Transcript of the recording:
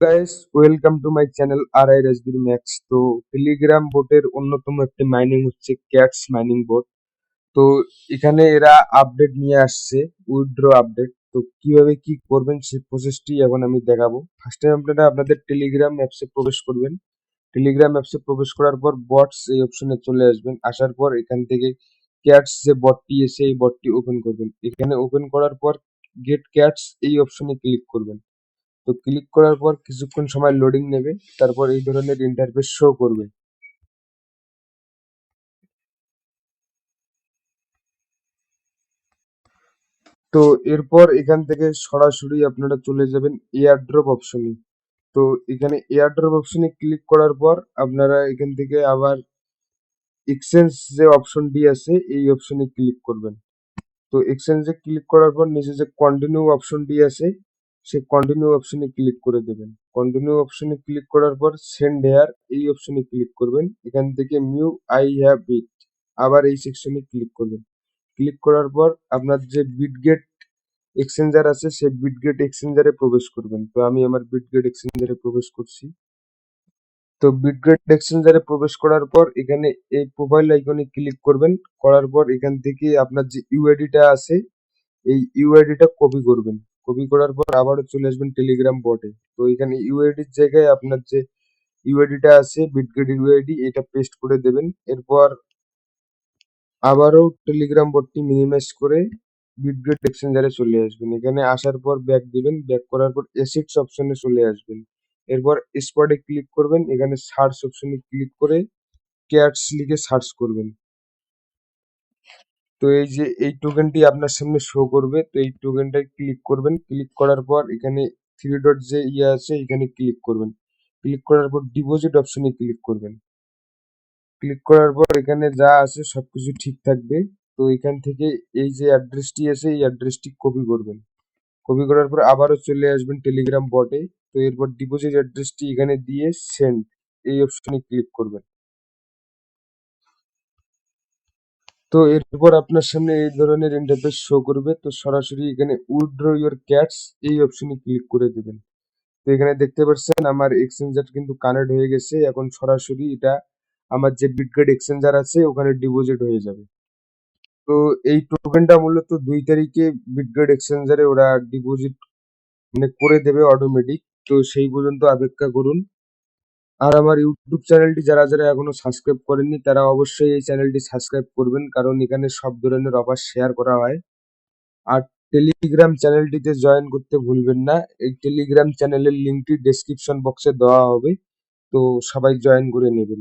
Guys, welcome to my channel আর I Rajveer Max. তো telegram বোটের অন্যতম একটি মাইনিং হচ্ছে ক্যাটস মাইনিং বোট। তো এখানে এরা আপডেট নিয়ে আসছে, উইথড্র আপডেট। তো কিভাবে কি করবেন সেই প্রসেসটি এখন আমি দেখাবো। ফার্স্ট টাইম আপনারা আপনাদের টেলিগ্রাম অ্যাপসে প্রবেশ করবেন। টেলিগ্রাম অ্যাপসে প্রবেশ করার পর বটস এই অপশনে চলে আসবেন। আসার পর এখান থেকে ক্যাটস যে বটটি এসে এই বটটি ওপেন করবেন। এখানে ওপেন করার পর গেট ক্যাটস এই অপশনে ক্লিক করবেন। তো ক্লিক করার পর কিছুক্ষণ সময় লোডিং নেবে, তারপর এই ধরনের ইন্টারফেস শো করবে। তো এরপর এখান থেকে সরাসরি আপনারা চলে যাবেন এয়ার ড্রপ অপশনে। তো এখানে এয়ার ড্রপ অপশনে ক্লিক করার পর আপনারা এখান থেকে আবার এক্সচেঞ্জ যে অপশনটি আছে এই অপশনে ক্লিক করবেন। তো এক্সচেঞ্জে ক্লিক করার পর নিচে যে কন্টিনিউ অপশনটি আছে সেই কন্টিনিউ অপশনে ক্লিক করে দেবেন। কন্টিনিউ অপশনে ক্লিক করার পর সেন্ড হেয়ার এই অপশনে ক্লিক করবেন। এখান থেকে মিউ আই হ্যাভ ইট আবার এই সেকশনে ক্লিক করবেন। ক্লিক করার পর আপনার যে বিটগেট এক্সচেঞ্জার আছে সেই বিটগেট এক্সচেঞ্জারে প্রবেশ করবেন। তো আমি আমার বিটগেট এক্সচেঞ্জারে প্রবেশ করছি। তো বিটগেট এক্সচেঞ্জারে প্রবেশ করার পর এখানে এই প্রোফাইল আইকনে ক্লিক করবেন। করার পর এখান থেকে আপনার যে ইউআইডিটা আছে এই ইউআইডিটা কপি করবেন। কপি করার পর আবারও চলে আসবেন টেলিগ্রাম বটে। তো এখানে ইউআইডির জায়গায় আপনার যে ইউআইডিটা আছে বিটগেট ইউআইডি এটা পেস্ট করে দেবেন। এরপর আবারও টেলিগ্রাম বটটি মিনিমাইজ করে বিটগেট এক্সচেঞ্জারে চলে আসবেন। এখানে আসার পর ব্যাক দিবেন। ব্যাক করার পর এসিডস অপশনে চলে আসবেন। এরপর স্পটে ক্লিক করবেন। এখানে সার্চ অপশনে ক্লিক করে ক্যাটস লিখে সার্চ করবেন। তো এই যে এই টোকেনটি আপনার সামনে শো করবে। তো এই টোকেনটায় ক্লিক করবেন। ক্লিক করার পর এখানে থ্রি ডট যে ইয়ে আছে এখানে ক্লিক করবেন। ক্লিক করার পর ডিপোজিট অপশনে ক্লিক করবেন। ক্লিক করার পর এখানে যা আছে সবকিছু ঠিক থাকবে। তো এখান থেকে এই যে অ্যাড্রেসটি আছে এই অ্যাড্রেসটি কপি করবেন। কপি করার পর আবারও চলে আসবেন টেলিগ্রাম বটে। তো এরপর ডিপোজিট অ্যাড্রেসটি এখানে দিয়ে সেন্ড এই অপশনে ক্লিক করবেন। তো এরপর আপনার সামনে এই ধরনের ইন্টারফেস শো করবে। তো সরাসরি এখানে উইথড্র ইওর ক্যাটস এই অপশনে ক্লিক করে দেবেন। তো এখানে দেখতে পাচ্ছেন আমার এক্সচেঞ্জার কিন্তু কানেক্ট হয়ে গেছে। এখন সরাসরি এটা আমার যে বিটগেট এক্সচেঞ্জার আছে ওখানে ডিপোজিট হয়ে যাবে। তো এই টোকেনটা মূলত 2 তারিখে বিটগেট এক্সচেঞ্জারে ওরা ডিপোজিট মানে করে দেবে অটোমেটিক। তো সেই পর্যন্ত অপেক্ষা করুন। আর আমার ইউটিউব চ্যানেলটি যারা যারা এখনো সাবস্ক্রাইব করেননি তারা অবশ্যই এই চ্যানেলটি সাবস্ক্রাইব করবেন, কারণ এখানে সব ধরনের অফার শেয়ার করা হয়। আর টেলিগ্রাম চ্যানেলটিতে জয়েন করতে ভুলবেন না। এই টেলিগ্রাম চ্যানেলের লিঙ্কটি ডেসক্রিপশন বক্সে দেওয়া হবে। তো সবাই জয়েন করে নেবেন।